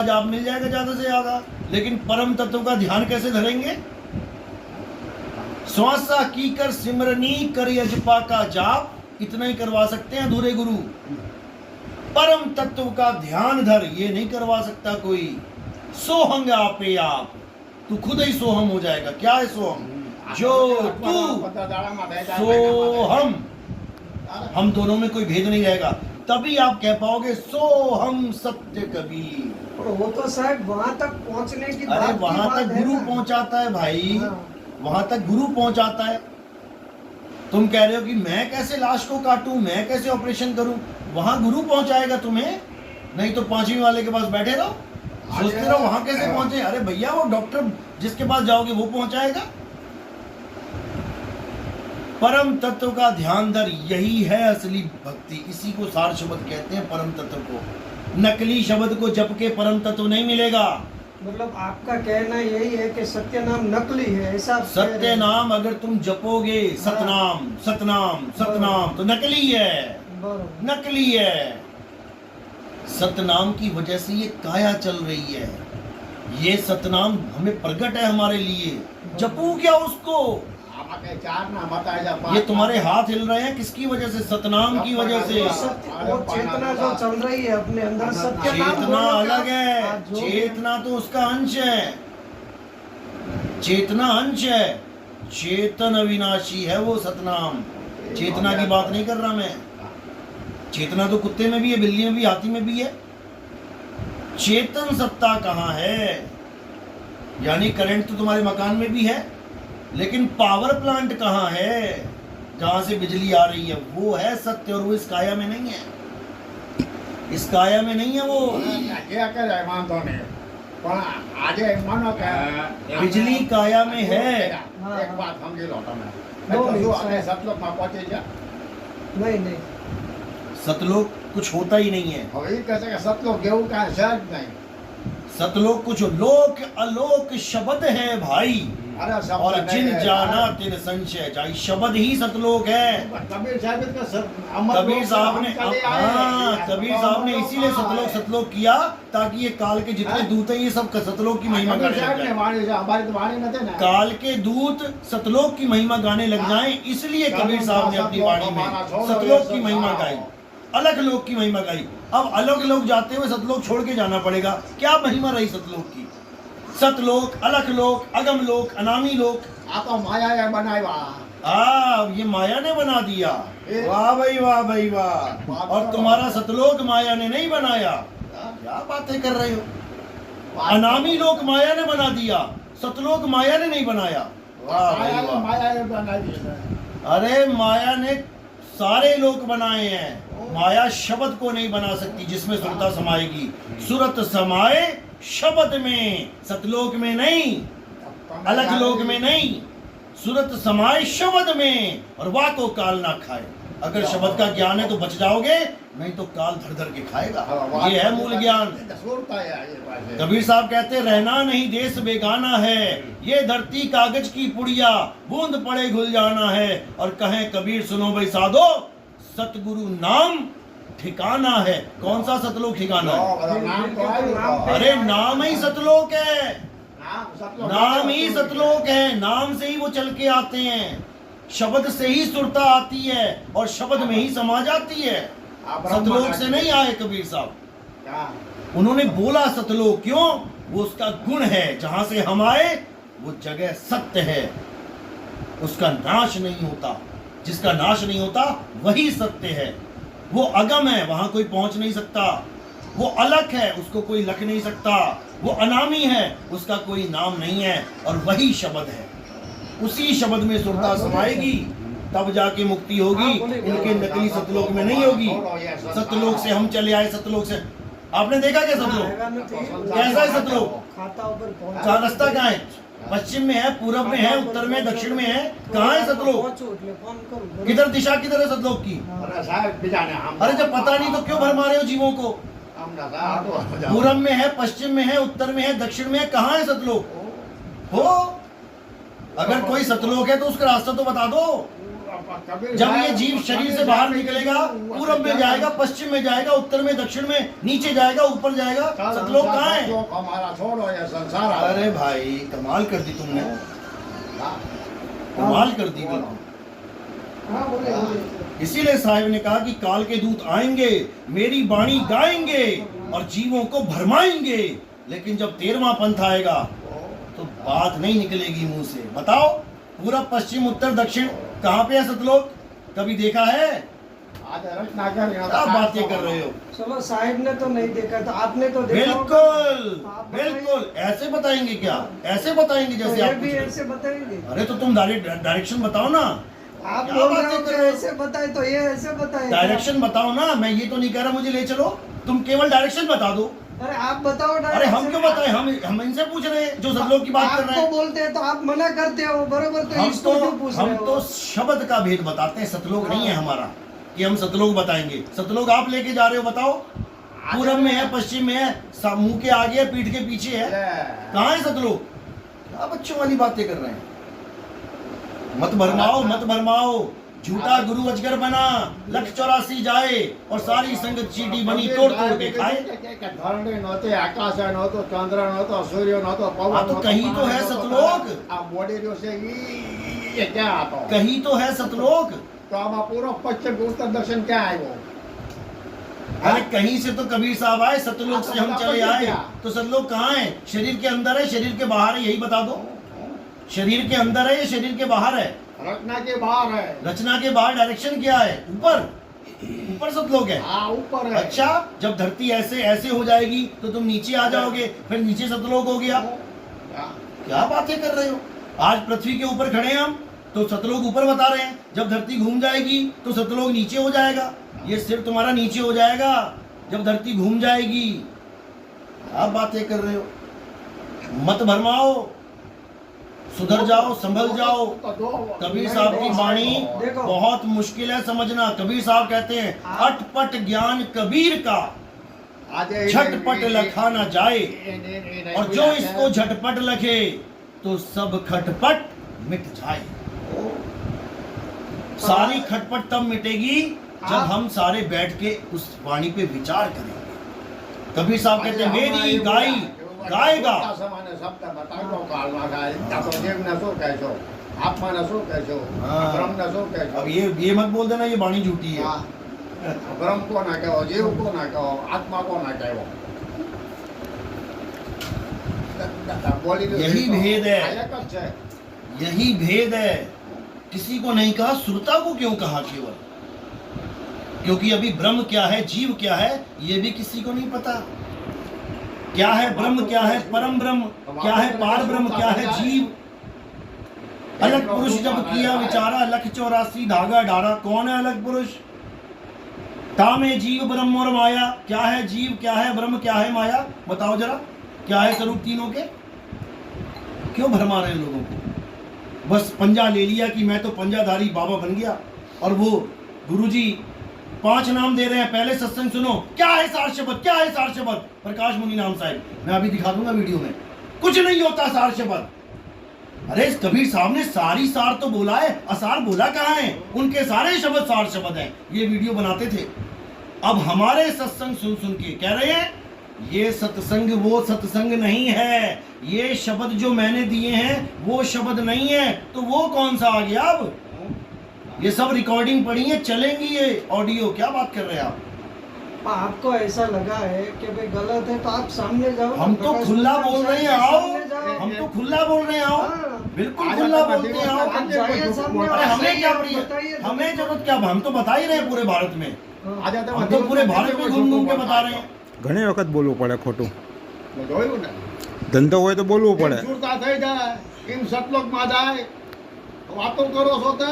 जाप मिल जाएगा ज्यादा से ज्यादा, लेकिन परम तत्व का ध्यान कैसे धरेंगे? श्वासा की कर सिमरनी कर यजपा का जाप, इतना ही करवा सकते हैं अधूरे गुरु। परम तत्व का ध्यान धर, ये नहीं करवा सकता कोई। सोहंग आपे आप, तू खुद ही सोहम हो जाएगा। क्या है सोहम? जो तू सोहम, हम दोनों में कोई भेद नहीं रहेगा, तभी आप कह पाओगे सोहम सत्य कबीर। वो तो साहब वहां तक पहुंचने की बात, अरे वहां तक गुरु पहुंचाता है भाई, वहां तक गुरु पहुंचाता है। तुम कह रहे हो कि मैं कैसे लाश को काटूं, मैं कैसे ऑपरेशन करूं, वहां गुरु पहुंचाएगा तुम्हें। नहीं तो 5वीं वाले के पास बैठे रहो, सोचते रहो वहां कैसे पहुंचे। अरे भैया वो डॉक्टर जिसके पास जाओगे वो पहुंचाएगा। परम तत्व का ध्यान धर, यही है असली भक्ति। इसी को सार शब्द कहते हैं, परम तत्व को। नकली शब्द को जप के परम तत्व नहीं मिलेगा। मतलब आपका कहना यही है कि सत्य नाम नकली है, ऐसा? सत्य नाम अगर तुम जपोगे, सतनाम सतनाम सतनाम, तो नकली है, नकली है। सतनाम की वजह से ये काया चल रही है, ये सतनाम हमें प्रकट है हमारे लिए। जपू क्या उसको? ये तुम्हारे हाथ हिल रहे हैं किसकी वजह से? सतनाम की वजह से। वो चेतना जो चल रही है अपने अंदर, सत्य चेतना अलग है, चेतना तो उसका अंश है, चेतना अंश है, चेतन अविनाशी है वो सतनाम। चेतना की बात नहीं कर रहा मैं। चेतना तो कुत्ते में भी है, बिल्ली में भी, हाथी में भी है। चेतन सत्ता कहाँ है? यानी करंट तो तुम्हारे मकान में भी है, लेकिन पावर प्लांट कहाँ है जहां से बिजली आ रही है? वो है सत्य, और वो इस काया में नहीं है, इस काया में नहीं है वो। बिजली काया में है। एक बात समझ लो तुम्हें, नहीं सतलोक कुछ होता ही नहीं है। सतलोक गेहूं का शब्द नहीं, सतलोक कुछ लोक अलोक शब्द है भाई। और जिन जाना तिन संशय जाई, शब्द ही सतलोक है। कबीर साहब कबीर साहब ने, हाँ कबीर साहब ने इसीलिए सतलोक सतलोक किया, ताकि ये काल के जितने दूत हैं ये सब सतलोक की महिमा गाने लग जाए। काल के दूत सतलोक की महिमा गाने लग जाएं, इसलिए कबीर साहब ने अपनी वाणी में सतलोक की महिमा गाई, अलग लोक की महिमा गाई। अब अलग लोग जाते हुए सतलोक छोड़ के जाना पड़ेगा। क्या महिमा रही सतलोक की? सतलोक, अलख लोक, अगम लोक, अनामी लोक। आप माया बनाया, ये माया ने बना दिया। वाह भाई वाह भाई वाह। और तुम्हारा सतलोक माया ने नहीं बनाया। क्या बातें कर रहे हो? अनामी लोक माया ने बना दिया, सतलोक माया ने नहीं बनाया। वाह भाई वाह। अरे माया ने सारे लोक बनाए हैं, माया शब्द को नहीं बना सकती जिसमें सुरता समाएगी। सुरत समाए शब्द में, सतलोक में नहीं, अलग लोक में नहीं। सुरत समाए शब्द में, और वाह को काल ना खाए। अगर शब्द का ज्ञान है तो बच जाओगे, नहीं तो काल धर धर के खाएगा। ये है मूल ज्ञान। कबीर साहब कहते रहना नहीं देश बेगाना है, ये धरती कागज की पुड़िया, बूंद पड़े घुल जाना है। और कहें कबीर सुनो भाई साधो, सतगुरु नाम ठिकाना है। कौन सा सतलोक ठिकाना है? अरे नाम ही सतलोक है, नाम ही सतलोक है। नाम से ही वो चल के आते हैं, शब्द से ही सुरता आती है, और शब्द में ही समा जाती है। सतलोक से नहीं आए कबीर साहब। उन्होंने बोला सतलोक क्यों? वो उसका गुण है। जहां से हम आए वो जगह सत्य है, उसका नाश नहीं होता। जिसका नाश नहीं होता वही सत्य है। वो अगम है, वहां कोई पहुंच नहीं सकता। वो अलग है, उसको कोई लख नहीं सकता। वो अनामी है, उसका कोई नाम नहीं है। और वही शब्द है, उसी शब्द में सुरता समाएगी, तब जाके मुक्ति होगी। इनके नकली सतलोक में नहीं होगी। सतलोक से हम चले आए, सतलोक से आपने देखा क्या सतलोक कैसा है? सतलोक रास्ता कहाँ है? पश्चिम में है, पूरब में है, उत्तर में, दक्षिण में है। कहाँ है सतलोक? किधर दिशा, किधर है सतलोक की? अरे जब पता नहीं तो क्यों भर मारे हो जीवों को? पूरब में है, पश्चिम में है, उत्तर में है, दक्षिण में है। कहाँ है सतलोक? हो अगर कोई सतलोक है तो उसका रास्ता तो बता दो। कबीर जब ये साहब- जीव शरीर से कबीर बाहर साहब निकलेगा, वो पूरब में जाएगा, पश्चिम में जाएगा, उत्तर में, दक्षिण में, नीचे जाएगा, ऊपर जाएगा, सतलोक कहाँ है? सतलोक हमारा छोड़ो ये संसार है। अरे भाई कमाल कर दी तुमने, हाँ, कमाल कर दी बिल्कुल। हाँ बोले बोले। इसीलिए साहिब ने कहा कि काल के दूत आएंगे, मेरी वाणी गाएंगे और जीवों को भरमाएंगे, लेकिन जब 13वां पंथ आएगा तो बात नहीं निकलेगी मुंह से। बताओ पूरब पश्चिम उत्तर दक्षिण कहाँ पे है सतलोक? कभी देखा है? आज रत्नाकर यहाँ क्या का बातें कर रहे हो? चलो साहिब ने तो नहीं देखा, तो आपने तो देखा होगा। बिल्कुल आप बताइए। बिल्कुल, ऐसे बताएंगे क्या? ऐसे बताएंगे तो जैसे ये आप भी पूछ रहे ऐसे बताएंगे। हो। अरे तो तुम डायरेक्शन बताओ ना, आप क्या बोल रहे बातें हो कर कि रहे हो? ऐसे बताए तो ये ऐसे बताए। डायरेक्शन बताओ ना। मैं ये तो नहीं कह रहा मुझे ले चलो, तुम केवल डायरेक्शन बता दो। अरे आप बताओ अरे हम direction। क्यों बताएं? हम इनसे पूछ रहे हैं जो सतलोक की बात कर रहे आपको हैं। बोलते हैं तो आप मना करते हो, बरोबर, तो हम इसको क्यों पूछ रहे हम हो? तो शब्द का भेद बताते हैं, सतलोक नहीं है हमारा कि हम सतलोक बताएंगे। सतलोक आप लेके जा रहे हो, बताओ। पूरब में है, पश्चिम में है, मुंह के आगे है, पीठ के पीछे है, कहाँ है सतलोक? क्या बच्चों वाली बातें कर रहे हैं? मत भरमाओ, मत भरमाओ। झूठा गुरु अजगर बना, 184 जाए और सारी संगत चीटी बनी, तोड़ तोड़ के खाए। धरणी नहोती, आकाश नहोतो, चंद्र नहोतो, सूर्य नहोतो, पवन हाँ, तो नहोतो, कहीं तो पानी है नहोतो, सतलोक। आ मोड़ी जो से ये क्या आता हो? कहीं तो है सतलोक। तो आमा पूर्व पश्चिम उत्तर दक्षिण क्या है वो? अरे कहीं से तो कबीर साहब आए, सतलोक से हम चले आए। तो सतलोक कहाँ है? शरीर के अंदर है, शरीर के बाहर है? यही बता दो। शरीर के अंदर है या शरीर के बाहर है? रचना के बाहर है। रचना के बाहर डायरेक्शन क्या है? ऊपर, ऊपर सतलोक है। हाँ ऊपर है। अच्छा, जब धरती ऐसे ऐसे हो जाएगी तो तुम नीचे आ जाओगे, फिर नीचे सतलोक हो गया। क्या बातें कर रहे हो? आज पृथ्वी के ऊपर खड़े हैं हम, तो सतलोक ऊपर बता रहे हैं। जब धरती घूम जाएगी तो सतलोक नीचे हो जाएगा। ये सिर तुम्हारा नीचे हो जाएगा जब धरती घूम जाएगी। आप बातें कर रहे हो? मत भरमाओ, सुधर जाओ, संभल जाओ। कबीर साहब की वाणी देखो। बहुत मुश्किल है समझना। कबीर साहब कहते हैं, अटपट ज्ञान कबीर का, झटपट लखा ना जाए, और जो इसको झटपट लखे तो सब खटपट मिट जाए। सारी खटपट तब मिटेगी जब हम सारे बैठ के उस वाणी पे विचार करेंगे। कबीर साहब कहते हैं, मेरी गाय गाएगा। शब्द बताओ कालमा गाय तो देव न सो कैसो, आत्मा न सो कैसो, हाँ। ब्रह्म न सो कैसो। अब ये मत बोल देना ये वाणी झूठी है। हाँ। ब्रह्म को ना कहो, जीव को ना कहो, आत्मा को ना कहो। यही भेद है। आयकच है। यही भेद है। किसी को नहीं कहा, श्रोता को क्यों कहा केवल? क्योंकि अभी ब्रह्म क्या है, जीव क्या है, ये भी किसी को नहीं पता। क्या है ब्रह्म, क्या है परम ब्रह्म, क्या है पार ब्रह्म, क्या है जीव। अलग पुरुष जब किया विचारा, 184 धागा डारा। कौन है अलग पुरुष? तामे जीव ब्रह्म और माया। क्या है जीव, क्या है ब्रह्म, क्या है माया? बताओ जरा, क्या है स्वरूप तीनों के? क्यों भरमा रहे हैं लोगों को? बस पंजा ले लिया कि मैं तो पंजाधारी बाबा बन गया, और वो गुरुजी 5 नाम दे रहे हैं। पहले सत्संग सुनो, क्या है सार शब्द, क्या है सार शब्द? प्रकाश मुनि नाम साहिब, मैं अभी दिखा दूंगा वीडियो में। कुछ नहीं होता सार शब्द। अरे कबीर साहब ने सारी सार तो बोला है, असार बोला कहाँ है? उनके सारे शब्द सार शब्द हैं। ये वीडियो बनाते थे। अब हमारे सत्संग सुन सुन के कह रहे हैं ये सत्संग वो सत्संग नहीं है, ये शब्द जो मैंने दिए हैं वो शब्द नहीं है। तो वो कौन सा आ गया? अब ये सब रिकॉर्डिंग पड़ी है, चलेंगी ये ऑडियो। क्या बात कर रहे हैं आप? आपको ऐसा लगा है कि भाई गलत है तो आप सामने जाओ। हम तो प्रकाश खुला मुनि बोल रहे हैं, साहब आओ। सामने जाओ। हम तो खुला बोल रहे हैं, आओ। हाँ। बिल्कुल खुला बोलते हैं, आओ। आप जाइए सामने, अरे हमें क्या बताइए, प्रिय, हमें जरूरत क्या? हम तो बता ही रहे हैं पूरे भारत में। आ जाता हम तो पूरे भारत में घूम घूम के बता रहे हैं। ઘણી વખત બોલવું પડે ખોટું જોયું ને? ધંધો હોય તો બોલવું પડે સુરતા થઈ જાય, એમ સતલોકમાં જાય, વાતો કરો છો તે